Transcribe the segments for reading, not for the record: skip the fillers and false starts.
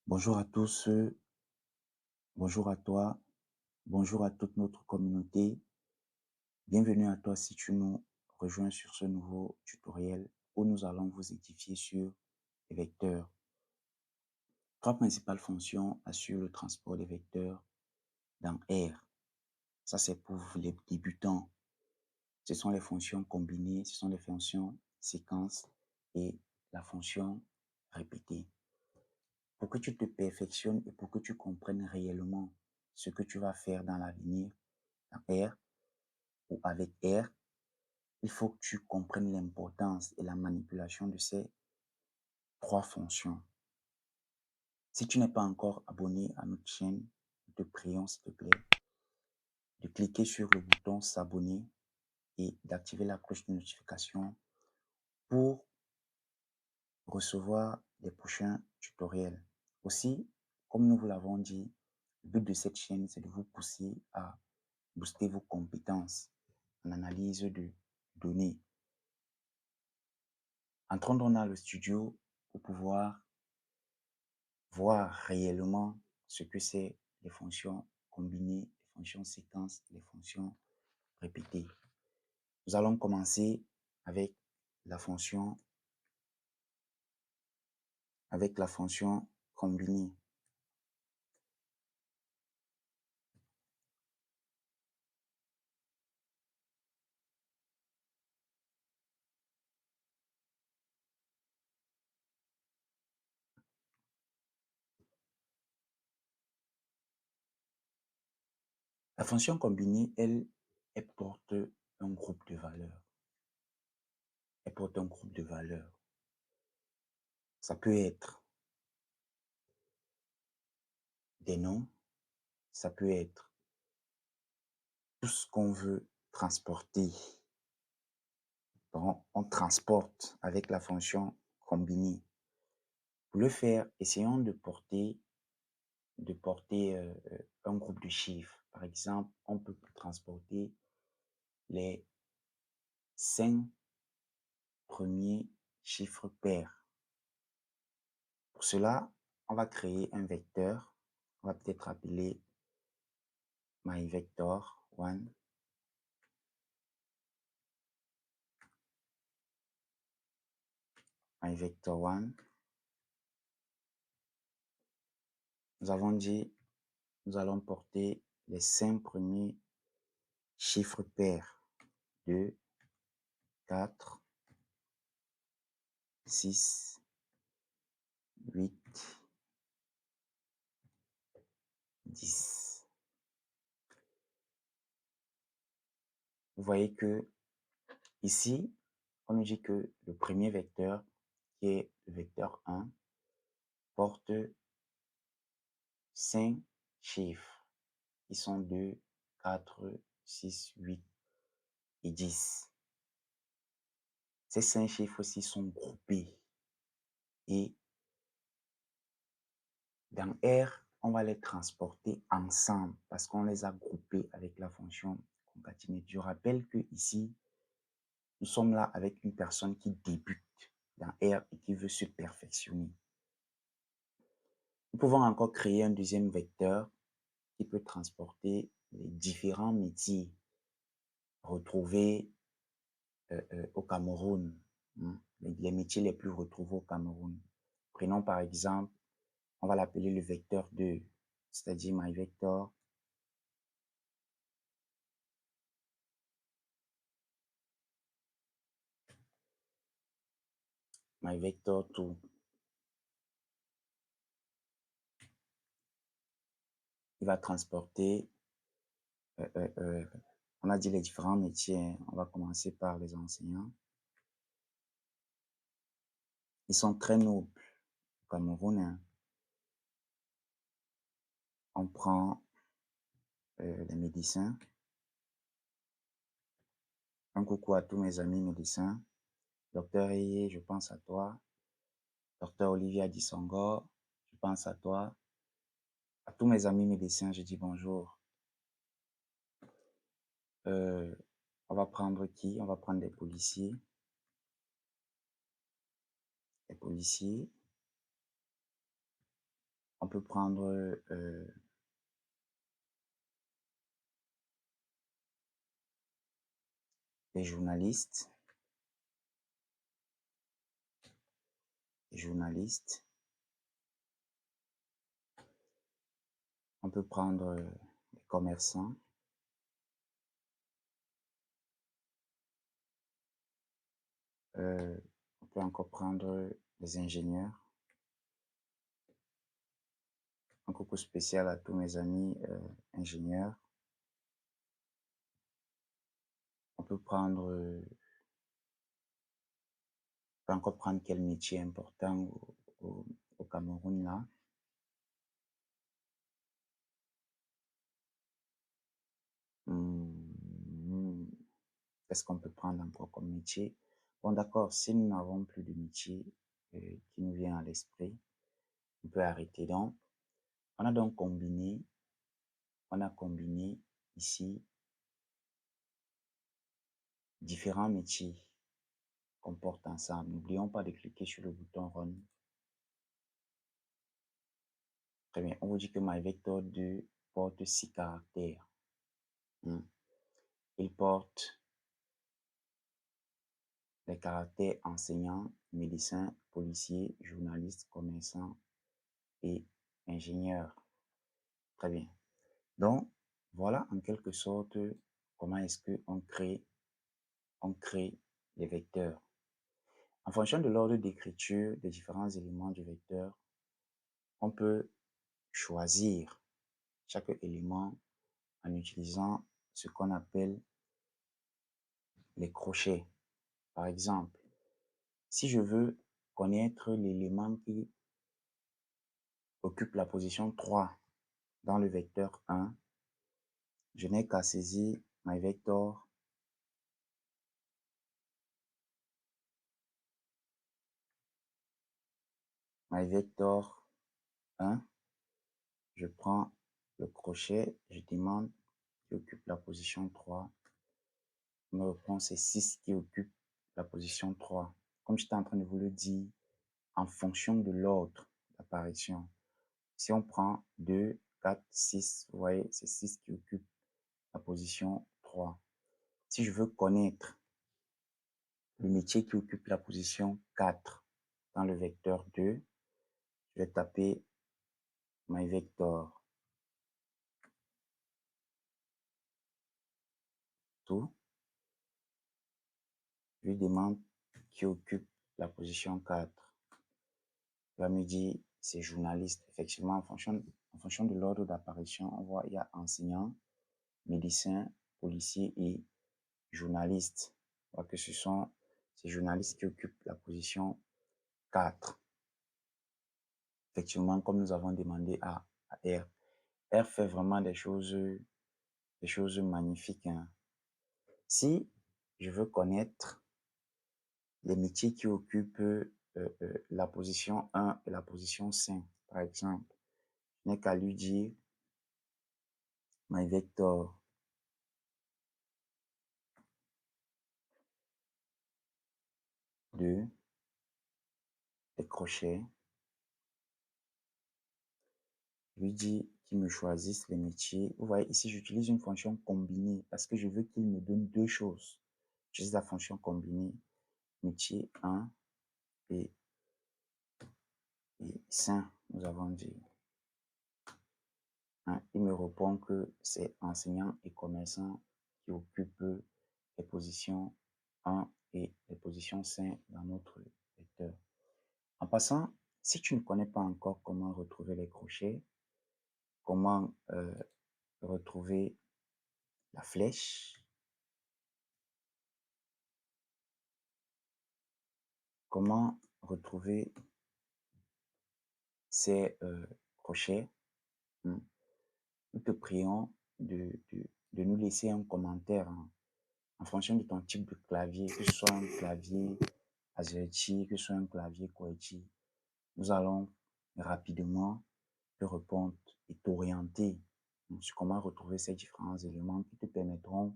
Bonjour à tous, bonjour à toi, bonjour à toute notre communauté. Bienvenue à toi si tu nous rejoins sur ce nouveau tutoriel où nous allons vous édifier sur les vecteurs. Trois principales fonctions assurent le transport des vecteurs dans R. Ça, c'est pour les débutants. Ce sont les fonctions combinées, ce sont les fonctions séquences et la fonction répétée. Pour que tu te perfectionnes et pour que tu comprennes réellement ce que tu vas faire dans l'avenir, dans R ou avec R, il faut que tu comprennes l'importance et la manipulation de ces trois fonctions. Si tu n'es pas encore abonné à notre chaîne, nous te prions, s'il te plaît, de cliquer sur le bouton s'abonner et d'activer la cloche de notification pour recevoir les prochains tutoriels. Aussi, comme nous vous l'avons dit, le but de cette chaîne, c'est de vous pousser à booster vos compétences en analyse de données. Entrons dans le studio pour pouvoir voir réellement ce que c'est les fonctions combinées, les fonctions séquences, les fonctions répétées. Nous allons commencer avec la fonction combinée. La fonction combinée, elle porte un groupe de valeurs. Elle porte un groupe de valeurs. Ça peut être des noms, ça peut être tout ce qu'on veut transporter. Donc, on transporte avec la fonction combinée. Pour le faire, essayons de porter un groupe de chiffres. Par exemple, on peut transporter les 5 premiers chiffres pairs. Pour cela, on va créer un vecteur. On va peut-être appeler myVector1. myVector1. Nous avons dit, nous allons porter les 5 premiers chiffres pairs. 2, 4, 6, 8, 10. Vous voyez que ici, on nous dit que le premier vecteur, qui est le vecteur 1, porte 5 chiffres qui sont 2, 4, 6, 8 et 10. Ces 5 chiffres-ci sont groupés et dans R, on va les transporter ensemble parce qu'on les a groupés avec la fonction concaténée. Je rappelle que ici, nous sommes là avec une personne qui débute dans R et qui veut se perfectionner. Nous pouvons encore créer un deuxième vecteur qui peut transporter les différents métiers retrouvés au Cameroun, les métiers les plus retrouvés au Cameroun. Prenons par exemple, on va l'appeler le vecteur 2, c'est-à-dire myVector2. Il va transporter, on a dit les différents métiers, hein. On va commencer par les enseignants. Ils sont très nobles au Cameroun, hein. On prend les médecins. Un coucou à tous mes amis médecins. Docteur Eye, je pense à toi. Docteur Olivia Dissongo, je pense à toi. À tous mes amis médecins, je dis bonjour. On va prendre qui? On va prendre des policiers. Les policiers. On peut prendre les journalistes. Les journalistes. On peut prendre les commerçants. On peut encore prendre les ingénieurs. Un coucou spécial à tous mes amis ingénieurs. On peut prendre, on peut encore prendre quel métier important au Cameroun là. Qu'est-ce qu'on peut prendre encore comme métier? Bon, d'accord, si nous n'avons plus de métier qui nous vient à l'esprit, on peut arrêter. Donc, on a donc combiné, ici différents métiers qu'on porte ensemble. N'oublions pas de cliquer sur le bouton Run. Très bien, on vous dit que MyVector2 porte 6 caractères. Il porte les caractères enseignant, médecin, policier, journaliste, commerçant et ingénieur. Très bien. Donc, voilà en quelque sorte comment est-ce qu'on crée les vecteurs. En fonction de l'ordre d'écriture des différents éléments du vecteur, on peut choisir chaque élément en utilisant ce qu'on appelle les crochets. Par exemple, si je veux connaître l'élément qui occupe la position 3 dans le vecteur 1, je n'ai qu'à saisir myVector myVector 1, je prends le crochet, je demande qui occupe la position 3, on me répond c'est 6 qui occupe la position 3. Comme j'étais en train de vous le dire, en fonction de l'ordre d'apparition. Si on prend 2, 4, 6, vous voyez, c'est 6 qui occupe la position 3. Si je veux connaître le métier qui occupe la position 4 dans le vecteur 2, je vais taper myVector tout. Je lui demande qui occupe la position 4. Il va me dire c'est journaliste. Effectivement, en fonction de l'ordre d'apparition, on voit il y a enseignant, médecin, policier et journaliste. On voit que ce sont ces journalistes qui occupent la position 4. Effectivement, comme nous avons demandé à R. R fait vraiment des choses magnifiques. Hein. Si je veux connaître les métiers qui occupent la position 1 et la position 5, par exemple, je n'ai qu'à lui dire myVector de les crochets. Je lui dis qu'il me choisisse les métiers. Vous voyez, ici, j'utilise une fonction combinée parce que je veux qu'il me donne deux choses. J'utilise la fonction combinée, métier 1 et 5, nous avons dit. Il me répond que c'est enseignant et commerçant qui occupent les positions 1 et les positions 5 dans notre vecteur. En passant, si tu ne connais pas encore comment retrouver les crochets, comment retrouver la flèche, comment retrouver ces crochets, nous te prions de nous laisser un commentaire en fonction de ton type de clavier, que ce soit un clavier AZERTY, que ce soit un clavier QWERTY. Nous allons rapidement te répondre et t'orienter sur comment retrouver ces différents éléments qui te permettront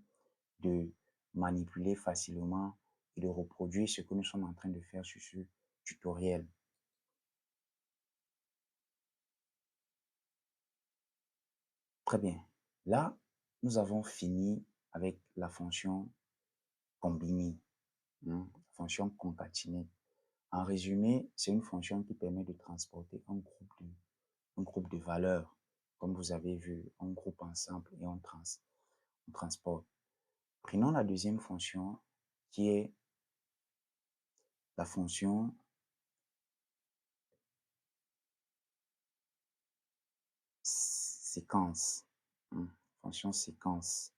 de manipuler facilement et de reproduire ce que nous sommes en train de faire sur ce tutoriel. Très bien. Là, nous avons fini avec la fonction combinée, la fonction concaténée. En résumé, c'est une fonction qui permet de transporter un groupe de valeurs. Comme vous avez vu, on groupe ensemble et on transporte. Prenons la deuxième fonction qui est la fonction séquence. Fonction séquence.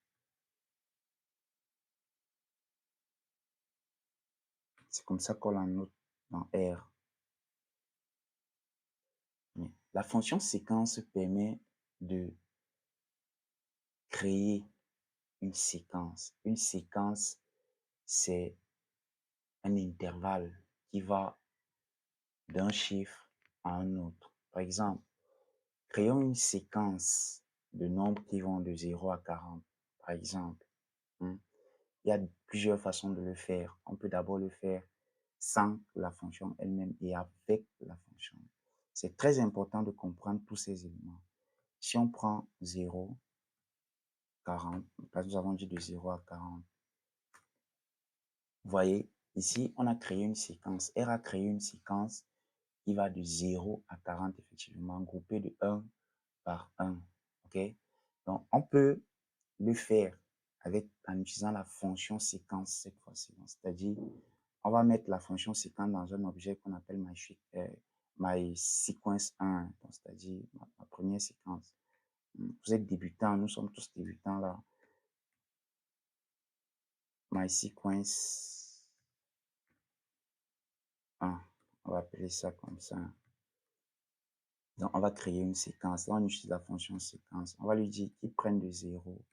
C'est comme ça qu'on la note dans R. La fonction séquence permet de créer une séquence. Une séquence, c'est un intervalle qui va d'un chiffre à un autre. Par exemple, créons une séquence de nombres qui vont de 0 à 40, par exemple. Il y a plusieurs façons de le faire. On peut d'abord le faire sans la fonction elle-même et avec la fonction. C'est très important de comprendre tous ces éléments. Si on prend 0, 40, parce que nous avons dit de 0 à 40, vous voyez, ici, on a créé une séquence. R a créé une séquence qui va de 0 à 40, effectivement, groupée de 1 par 1. OK? Donc, on peut le faire en utilisant la fonction séquence cette fois-ci. C'est-à-dire, on va mettre la fonction séquence dans un objet qu'on appelle mySequence1, c'est-à-dire ma première séquence. Vous êtes débutant, nous sommes tous débutants là. MySequence1, on va appeler ça comme ça. Donc, on va créer une séquence. Là, on utilise la fonction séquence. On va lui dire qu'il prenne de 0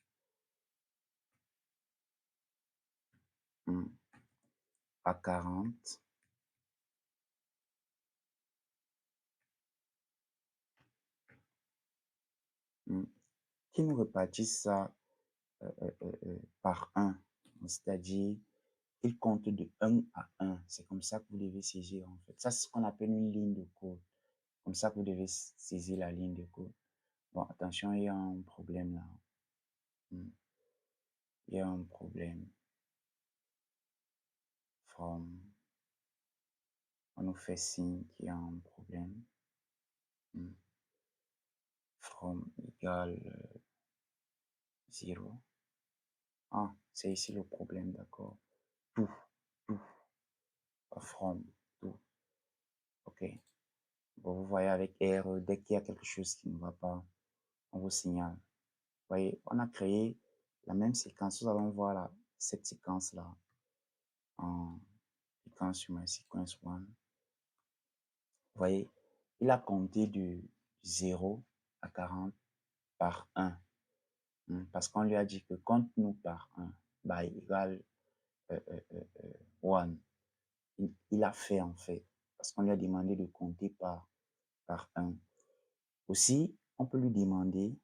à 40. Qui nous répartisse ça par 1. C'est-à-dire qu'il compte de 1 à 1. C'est comme ça que vous devez saisir en fait. Ça, c'est ce qu'on appelle une ligne de code. Comme ça que vous devez saisir la ligne de code. Bon, attention, il y a un problème là. Il y a un problème. On nous fait signe qu'il y a un problème. From égale 0. Ah, c'est ici le problème, d'accord. Tout, from, tout. OK. Bon, vous voyez avec R, dès qu'il y a quelque chose qui ne va pas, on vous signale. Vous voyez, on a créé la même séquence. Nous allons voir là, cette séquence-là en cliquant sur ma séquence 1. Vous voyez, il a compté de 0 à 40 par 1. Parce qu'on lui a dit que compte-nous par 1 by égale 1. Il a fait en fait, parce qu'on lui a demandé de compter par 1. Aussi, on peut lui demander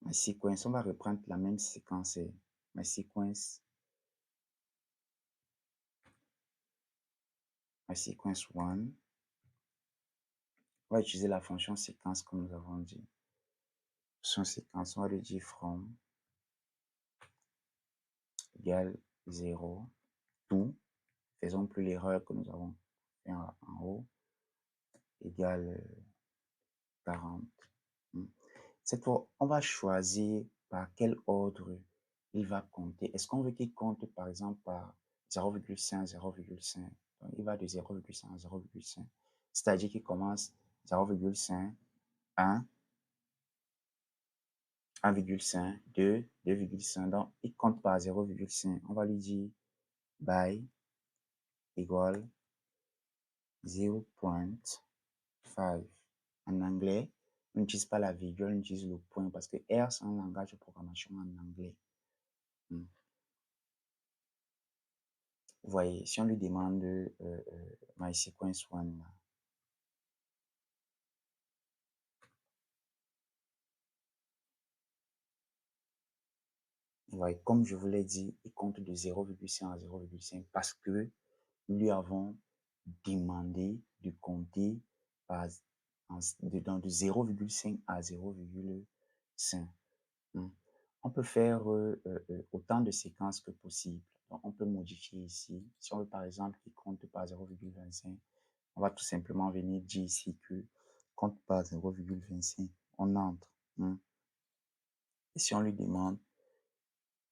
ma séquence, on va reprendre la même séquence, ma séquence 1. On va utiliser la fonction séquence comme nous avons dit. Fonction séquence, on va lui dire from égale 0, tout, faisons plus l'erreur que nous avons fait en haut, égale 40. Cette fois, on va choisir par quel ordre il va compter. Est-ce qu'on veut qu'il compte par exemple par 0,5, 0,5? Donc, il va de 0,5 à 0,5. C'est-à-dire qu'il commence 0,5, 1, 1,5, 2, 2,5. Donc, il compte par 0,5. On va lui dire by égale 0.5. En anglais, on n'utilise pas la virgule, on utilise le point parce que R, c'est un langage de programmation en anglais. Vous voyez, si on lui demande MySequence1, vous voyez, comme je vous l'ai dit, il compte de 0,5 à 0,5 parce que nous lui avons demandé de compter par de 0,5 à 0,5. On peut faire autant de séquences que possible. Donc, on peut modifier ici. Si on veut par exemple qu'il compte par 0,25, on va tout simplement venir dire ici que compte par 0,25. On entre. Et si on lui demande,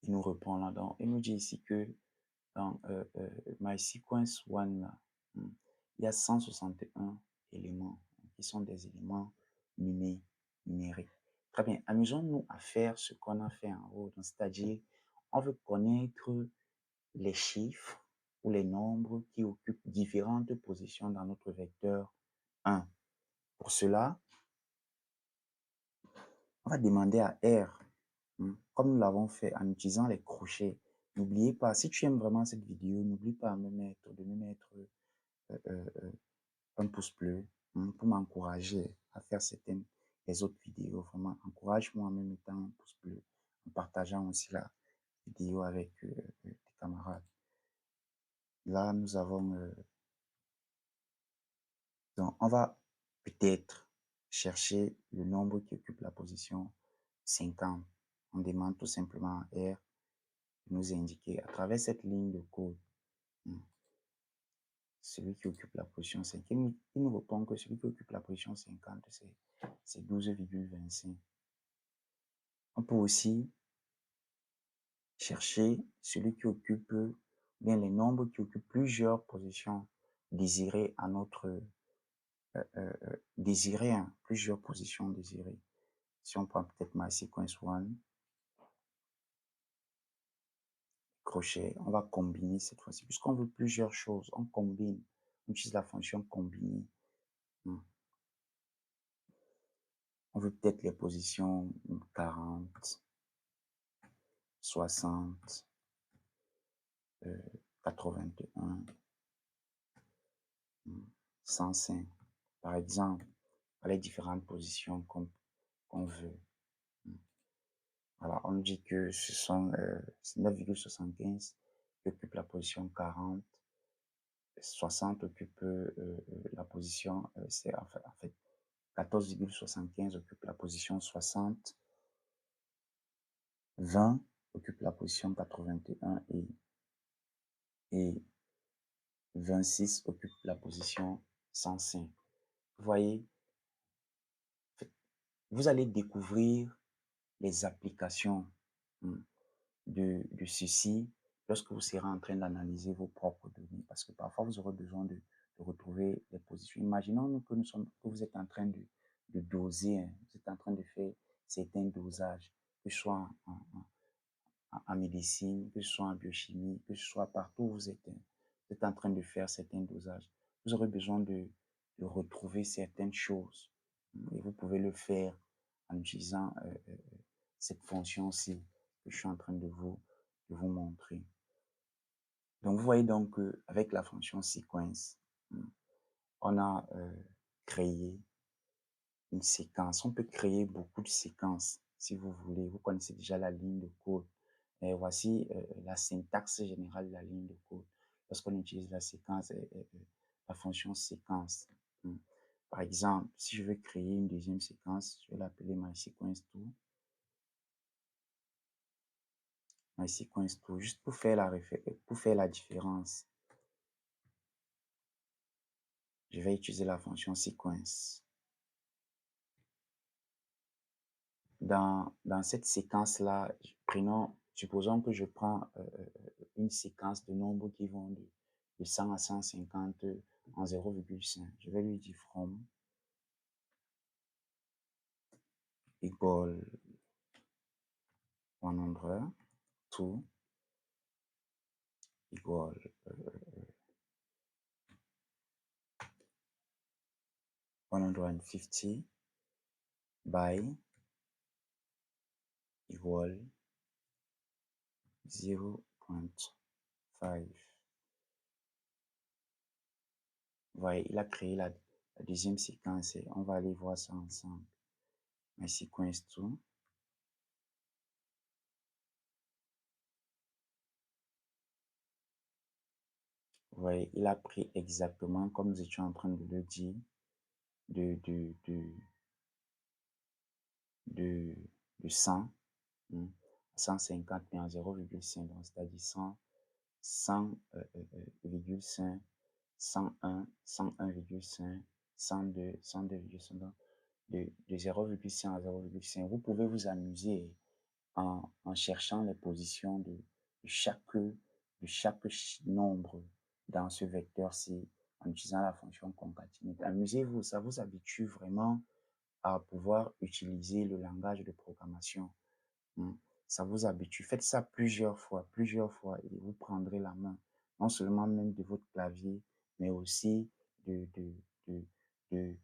il nous répond là-dedans. Il nous dit ici que dans My Sequence 1, là, il y a 161 éléments qui sont des éléments numériques. Très bien, amusons-nous à faire ce qu'on a fait en haut, c'est-à-dire on veut connaître les chiffres ou les nombres qui occupent différentes positions dans notre vecteur 1. Pour cela, on va demander à R, comme nous l'avons fait en utilisant les crochets. N'oubliez pas, si tu aimes vraiment cette vidéo, n'oublie pas de me mettre un pouce bleu pour m'encourager à faire les autres vidéos. Vraiment, encourage-moi en me mettant un pouce bleu, en partageant aussi la vidéo avec tes camarades. Là, nous avons... donc, on va peut-être chercher le nombre qui occupe la position 50. On demande tout simplement à R de nous indiquer à travers cette ligne de code celui qui occupe la position 5. Il nous répond que celui qui occupe la position 50, c'est 12,25. On peut aussi chercher celui qui occupe, bien les nombres qui occupent plusieurs positions désirées à notre plusieurs positions désirées. Si on prend peut-être My Sequence 1, crochet, on va combiner cette fois-ci. Puisqu'on veut plusieurs choses, on combine. On utilise la fonction combiner. On veut peut-être les positions 40, 60, 81, 105. Par exemple, les différentes positions qu'on veut. Voilà, on dit que ce sont 9,75 qui occupe la position 40, 60 occupe la position, c'est en fait 14,75 occupe la position 60, 20 occupe la position 81 et 26 occupe la position 105. Vous voyez, vous allez découvrir les applications de ceci lorsque vous serez en train d'analyser vos propres données. Parce que parfois, vous aurez besoin de retrouver les positions. Imaginons que vous êtes en train de doser, vous êtes en train de faire certains dosages, que ce soit en médecine, que ce soit en biochimie, que ce soit partout où vous êtes en train de faire certains dosages. Vous aurez besoin de retrouver certaines choses. Et vous pouvez le faire en utilisant cette fonction-ci que je suis en train de vous montrer. Donc, vous voyez donc qu'avec la fonction sequence, on a créé une séquence. On peut créer beaucoup de séquences si vous voulez. Vous connaissez déjà la ligne de code. Et voici la syntaxe générale de la ligne de code. Lorsqu'on utilise la séquence, la fonction séquence. Par exemple, si je veux créer une deuxième séquence, je vais l'appeler MySequence2. MySequence2, juste pour faire la différence. Je vais utiliser la fonction sequence. Dans cette séquence-là, supposons que je prends une séquence de nombres qui vont de 100 à 150 en 0,5. Je vais lui dire from equal 100 to equal 150 by equal 0.5. Vous voyez, il a créé la deuxième séquence et on va aller voir ça ensemble. My sequence 2. Vous voyez, il a pris exactement comme nous étions en train de le dire. de, de, de, de, de 100, 150, mais en 0,5, donc c'est-à-dire 100, 100,5, 101, 101,5, 102, 102,5, de 0,5 à 0,5. Vous pouvez vous amuser en cherchant les positions de chaque nombre dans ce vecteur-ci en utilisant la fonction concatenate. Amusez-vous, ça vous habitue vraiment à pouvoir utiliser le langage de programmation. Ça vous habitue. Faites ça plusieurs fois, et vous prendrez la main, non seulement même de votre clavier, mais aussi de, de,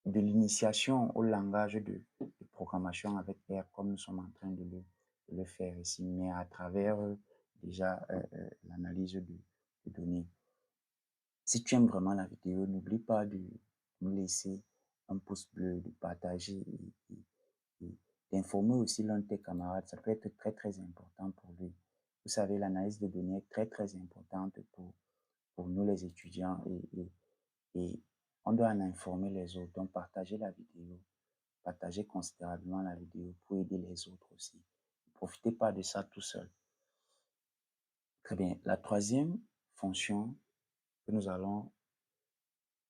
de l'initiation au langage de programmation avec R, comme nous sommes en train de le faire ici, mais à travers déjà l'analyse de données. Si tu aimes vraiment la vidéo, n'oublie pas de nous laisser un pouce bleu, de partager et d'informer aussi l'un de tes camarades. Ça peut être très, très important pour lui. Vous savez, l'analyse de données est très, très importante pour nous les étudiants et on doit en informer les autres. Donc, partagez considérablement la vidéo pour aider les autres aussi. Ne profitez pas de ça tout seul. Très bien. La troisième fonction que nous allons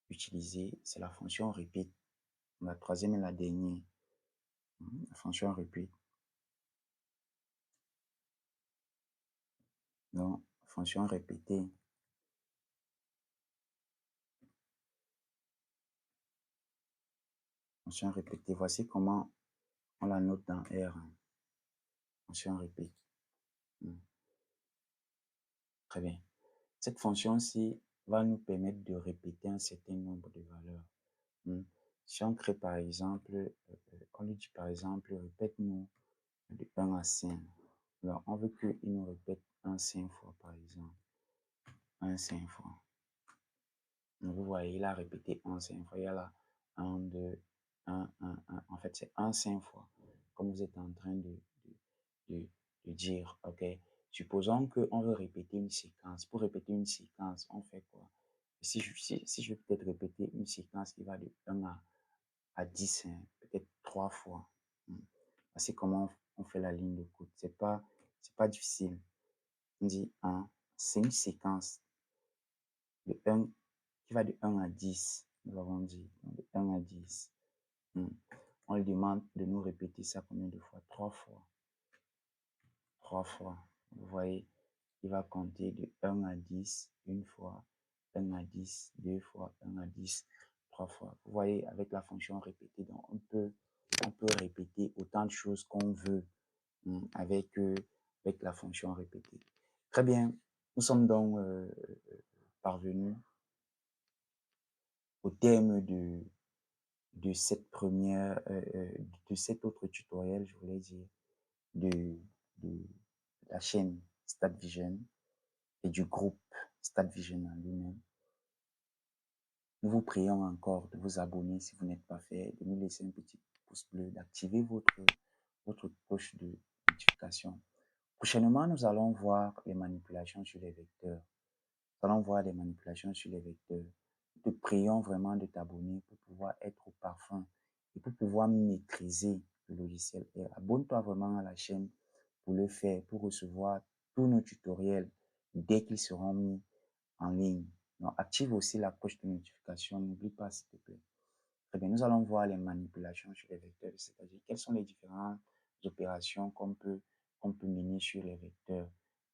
utiliser, c'est la fonction repeat. La troisième et la dernière. La fonction repeat. Donc, fonction répétée. Fonction répétée. Voici comment on la note dans R. Fonction repeat. Très bien. Cette fonction-ci va nous permettre de répéter un certain nombre de valeurs. Si on crée par exemple, on lui dit par exemple, répète-nous de 1 à 5. Alors, on veut qu'il nous répète 1 5 fois par exemple. 1 5 fois. Donc, vous voyez, il a répété 1 5 fois. Il y a là 1, 2, 1, 1, 1. En fait, c'est 1 5 fois. Comme vous êtes en train de, de dire, OK? Supposons qu'on veut répéter une séquence. Pour répéter une séquence, on fait quoi? Si je veux peut-être répéter une séquence qui va de 1 à 10, peut-être 3 fois. C'est comment on fait la ligne de coute. C'est pas difficile. On dit 1, c'est une séquence de 1 qui va de 1 à 10. Nous avons dit de 1 à 10. On lui demande de nous répéter ça combien de fois? 3 fois. 3 fois. Vous voyez, il va compter de 1 à 10 une fois, 1 à 10 deux fois, 1 à 10 trois fois. Vous voyez, avec la fonction répétée, donc on peut répéter autant de choses qu'on veut avec la fonction répétée. Très bien, nous sommes donc parvenus au terme de cette première, de cet autre tutoriel, je voulais dire, de la chaîne StatVision et du groupe StatVision en lui-même. Nous vous prions encore de vous abonner si vous n'êtes pas fait, de nous laisser un petit pouce bleu, d'activer votre cloche de notification. Prochainement, nous allons voir les manipulations sur les vecteurs. Nous allons voir les manipulations sur les vecteurs. Nous te prions vraiment de t'abonner pour pouvoir être au parfum et pour pouvoir maîtriser le logiciel R. Abonne-toi vraiment à la chaîne pour le faire, pour recevoir tous nos tutoriels dès qu'ils seront mis en ligne. Donc, active aussi la cloche de notification. N'oublie pas, s'il te plaît. Très bien, nous allons voir les manipulations sur les vecteurs, c'est-à-dire quelles sont les différentes opérations qu'on peut mener sur les vecteurs.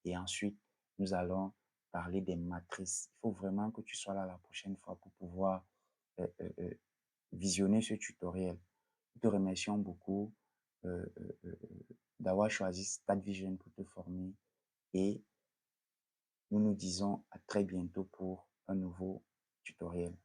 Et ensuite, nous allons parler des matrices. Il faut vraiment que tu sois là la prochaine fois pour pouvoir visionner ce tutoriel. Nous te remercions beaucoup d'avoir choisi StatVision pour te former et nous nous disons à très bientôt pour un nouveau tutoriel.